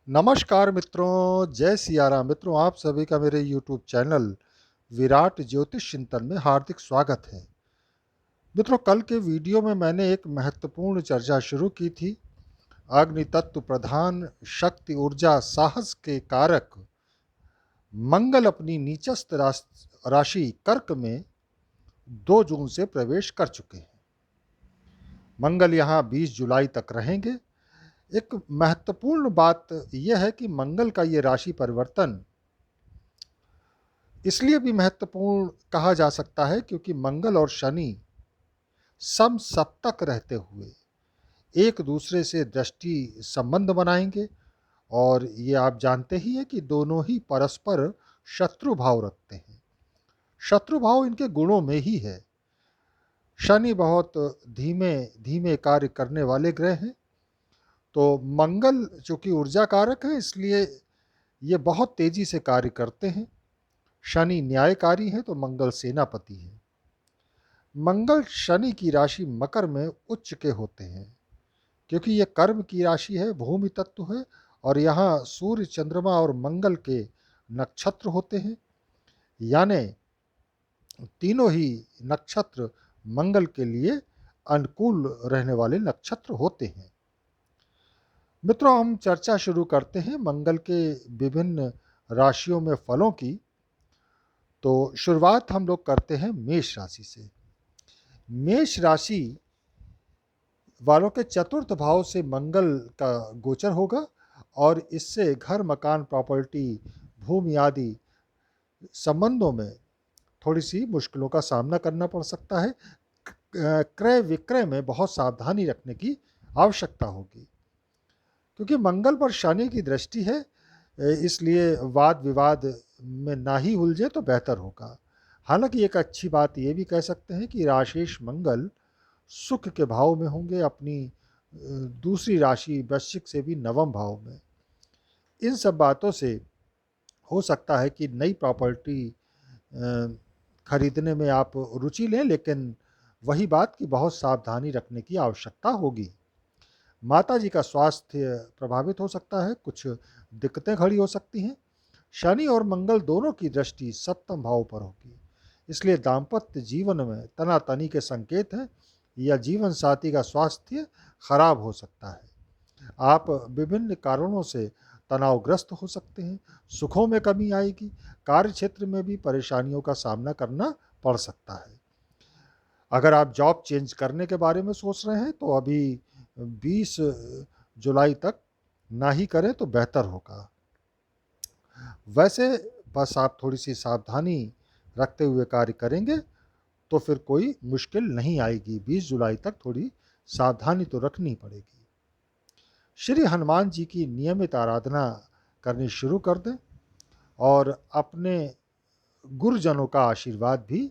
नमस्कार मित्रों, जय सिया राम। मित्रों, आप सभी का मेरे यूट्यूब चैनल विराट ज्योतिष चिंतन में हार्दिक स्वागत है। मित्रों, कल के वीडियो में मैंने एक महत्वपूर्ण चर्चा शुरू की थी। अग्नि तत्व प्रधान शक्ति ऊर्जा साहस के कारक मंगल अपनी नीचस्थ राशि कर्क में 2 जून से प्रवेश कर चुके हैं। मंगल यहाँ 20 जुलाई तक रहेंगे। एक महत्वपूर्ण बात यह है कि मंगल का ये राशि परिवर्तन इसलिए भी महत्वपूर्ण कहा जा सकता है क्योंकि मंगल और शनि समसप्तक रहते हुए एक दूसरे से दृष्टि संबंध बनाएंगे। और ये आप जानते ही हैं कि दोनों ही परस्पर शत्रु भाव रखते हैं। शत्रु भाव इनके गुणों में ही है। शनि बहुत धीमे धीमे कार्य करने वाले ग्रह हैं, तो मंगल चूंकि ऊर्जा कारक है इसलिए ये बहुत तेजी से कार्य करते हैं। शनि न्यायकारी है तो मंगल सेनापति है। मंगल शनि की राशि मकर में उच्च के होते हैं क्योंकि यह कर्म की राशि है, भूमि तत्व है और यहाँ सूर्य चंद्रमा और मंगल के नक्षत्र होते हैं। यानी तीनों ही नक्षत्र मंगल के लिए अनुकूल रहने वाले नक्षत्र होते हैं। मित्रों, हम चर्चा शुरू करते हैं मंगल के विभिन्न राशियों में फलों की। तो शुरुआत हम लोग करते हैं मेष राशि से। मेष राशि वालों के चतुर्थ भाव से मंगल का गोचर होगा और इससे घर मकान प्रॉपर्टी भूमि आदि संबंधों में थोड़ी सी मुश्किलों का सामना करना पड़ सकता है। क्रय विक्रय में बहुत सावधानी रखने की आवश्यकता होगी क्योंकि मंगल पर शनि की दृष्टि है, इसलिए वाद विवाद में ना ही उलझे तो बेहतर होगा। हालांकि एक अच्छी बात ये भी कह सकते हैं कि राशेष मंगल सुख के भाव में होंगे, अपनी दूसरी राशि वृश्चिक से भी नवम भाव में। इन सब बातों से हो सकता है कि नई प्रॉपर्टी खरीदने में आप रुचि लें, लेकिन वही बात कि बहुत सावधानी रखने की आवश्यकता होगी। माता जी का स्वास्थ्य प्रभावित हो सकता है, कुछ दिक्कतें खड़ी हो सकती हैं। शनि और मंगल दोनों की दृष्टि सप्तम भाव पर होगी, इसलिए दाम्पत्य जीवन में तनातनी के संकेत हैं या जीवन साथी का स्वास्थ्य खराब हो सकता है। आप विभिन्न कारणों से तनावग्रस्त हो सकते हैं, सुखों में कमी आएगी, कार्य क्षेत्र में भी परेशानियों का सामना करना पड़ सकता है। अगर आप जॉब चेंज करने के बारे में सोच रहे हैं तो अभी 20 जुलाई तक ना ही करें तो बेहतर होगा। वैसे बस आप थोड़ी सी सावधानी रखते हुए कार्य करेंगे तो फिर कोई मुश्किल नहीं आएगी। 20 जुलाई तक थोड़ी सावधानी तो रखनी पड़ेगी। श्री हनुमान जी की नियमित आराधना करनी शुरू कर दें और अपने गुरुजनों का आशीर्वाद भी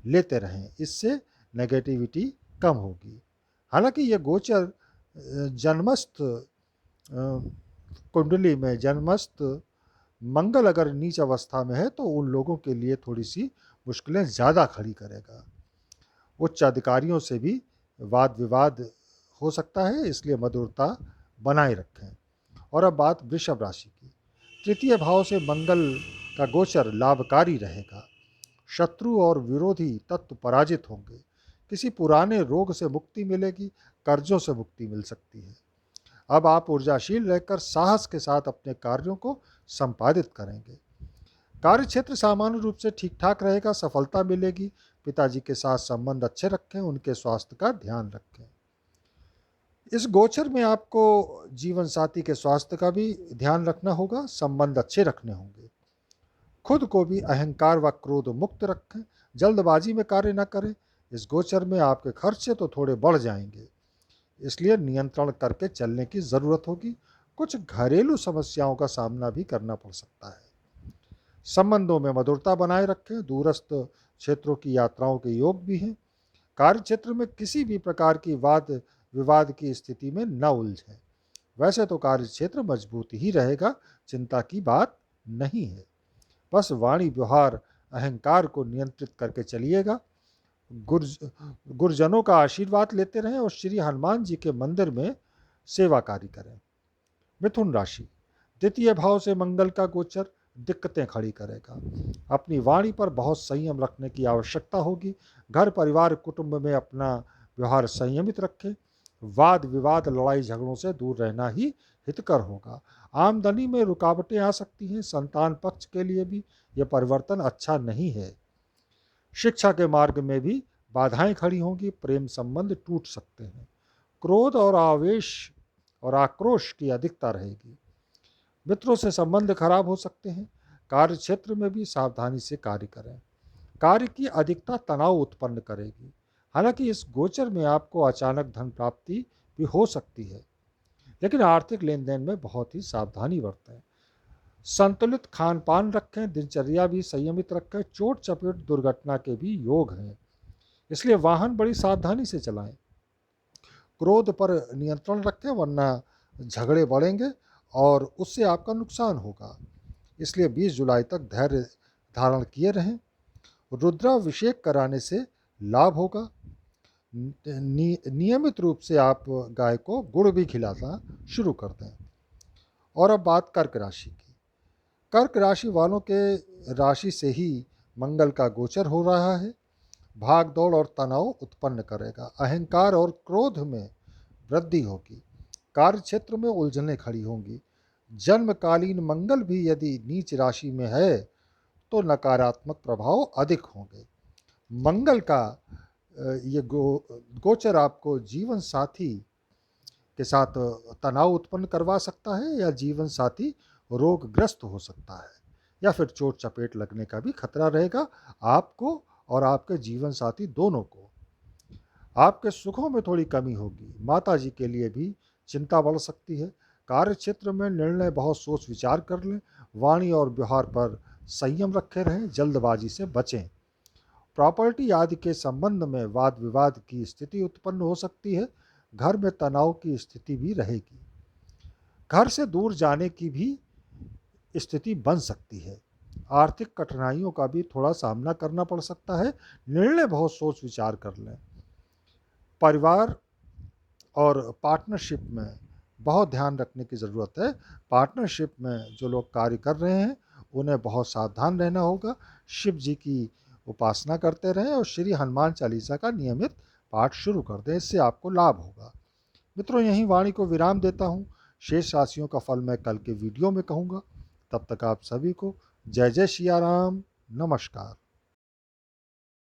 लेते रहें, इससे नेगेटिविटी कम होगी। हालांकि यह गोचर जन्मस्थ कुंडली में जन्मस्थ मंगल अगर नीच अवस्था में है तो उन लोगों के लिए थोड़ी सी मुश्किलें ज़्यादा खड़ी करेगा। उच्च अधिकारियों से भी वाद विवाद हो सकता है, इसलिए मधुरता बनाए रखें। और अब बात वृषभ राशि की। तृतीय भाव से मंगल का गोचर लाभकारी रहेगा। शत्रु और विरोधी तत्व पराजित होंगे। किसी पुराने रोग से मुक्ति मिलेगी, कर्जों से मुक्ति मिल सकती है। अब आप ऊर्जाशील रहकर साहस के साथ अपने कार्यों को संपादित करेंगे। कार्य क्षेत्र सामान्य रूप से ठीक ठाक रहेगा, सफलता मिलेगी। पिताजी के साथ संबंध अच्छे रखें, उनके स्वास्थ्य का ध्यान रखें। इस गोचर में आपको जीवन साथी के स्वास्थ्य का भी ध्यान रखना होगा, संबंध अच्छे रखने होंगे। खुद को भी अहंकार व क्रोध मुक्त रखें, जल्दबाजी में कार्य न करें। इस गोचर में आपके खर्चे तो थोड़े बढ़ जाएंगे, इसलिए नियंत्रण करके चलने की ज़रूरत होगी। कुछ घरेलू समस्याओं का सामना भी करना पड़ सकता है। संबंधों में मधुरता बनाए रखें, दूरस्थ क्षेत्रों की यात्राओं के योग भी हैं। कार्य क्षेत्र में किसी भी प्रकार की वाद विवाद की स्थिति में न उलझें। वैसे तो कार्य क्षेत्र मजबूत ही रहेगा, चिंता की बात नहीं है। बस वाणी व्यवहार अहंकार को नियंत्रित करके चलिएगा। गुरुजनों का आशीर्वाद लेते रहें और श्री हनुमान जी के मंदिर में सेवा कार्य करें। मिथुन राशि। द्वितीय भाव से मंगल का गोचर दिक्कतें खड़ी करेगा। अपनी वाणी पर बहुत संयम रखने की आवश्यकता होगी। घर परिवार कुटुंब में अपना व्यवहार संयमित रखें। वाद विवाद लड़ाई झगड़ों से दूर रहना ही हितकर होगा। आमदनी में रुकावटें आ सकती हैं। संतान पक्ष के लिए भी यह परिवर्तन अच्छा नहीं है। शिक्षा के मार्ग में भी बाधाएं खड़ी होंगी। प्रेम संबंध टूट सकते हैं। क्रोध और आवेश और आक्रोश की अधिकता रहेगी। मित्रों से संबंध खराब हो सकते हैं। कार्य क्षेत्र में भी सावधानी से कार्य करें। कार्य की अधिकता तनाव उत्पन्न करेगी। हालांकि इस गोचर में आपको अचानक धन प्राप्ति भी हो सकती है, लेकिन आर्थिक लेन देन में बहुत ही सावधानी बरतें। संतुलित खान पान रखें। दिनचर्या भी संयमित रखें। चोट चपेट दुर्घटना के भी योग हैं, इसलिए वाहन बड़ी सावधानी से चलाएं। क्रोध पर नियंत्रण रखें, वरना झगड़े बढ़ेंगे और उससे आपका नुकसान होगा। इसलिए 20 जुलाई तक धैर्य धारण किए रहें। रुद्राभिषेक कराने से लाभ होगा। नियमित रूप से आप गाय को गुड़ भी खिलाना शुरू कर दें। और अब बात कर्क राशि की। कर्क राशि वालों के राशि से ही मंगल का गोचर हो रहा है। भाग दौड़ और तनाव उत्पन्न करेगा। अहंकार और क्रोध में वृद्धि होगी। कार्य क्षेत्र में उलझनें खड़ी होंगी। जन्मकालीन मंगल भी यदि नीच राशि में है तो नकारात्मक प्रभाव अधिक होंगे। मंगल का ये गोचर आपको जीवन साथी के साथ तनाव उत्पन्न करवा सकता है, या जीवन साथी रोगग्रस्त हो सकता है, या फिर चोट चपेट लगने का भी खतरा रहेगा आपको और आपके जीवन साथी दोनों को। आपके सुखों में थोड़ी कमी होगी। माता जी के लिए भी चिंता बढ़ सकती है। कार्य क्षेत्र में निर्णय बहुत सोच विचार कर लें। वाणी और व्यवहार पर संयम रखे रहें। जल्दबाजी से बचें। प्रॉपर्टी आदि के संबंध में वाद विवाद की स्थिति उत्पन्न हो सकती है। घर में तनाव की स्थिति भी रहेगी। घर से दूर जाने की भी स्थिति बन सकती है। आर्थिक कठिनाइयों का भी थोड़ा सामना करना पड़ सकता है। निर्णय बहुत सोच विचार कर लें। परिवार और पार्टनरशिप में बहुत ध्यान रखने की ज़रूरत है। पार्टनरशिप में जो लोग कार्य कर रहे हैं उन्हें बहुत सावधान रहना होगा। शिव जी की उपासना करते रहें और श्री हनुमान चालीसा का नियमित पाठ शुरू कर दें, इससे आपको लाभ होगा। मित्रों, यहीं वाणी को विराम देता हूँ। शेष राशियों का फल मैं कल के वीडियो में कहूँगा। तब तक आप सभी को जय जय सिया राम। नमस्कार।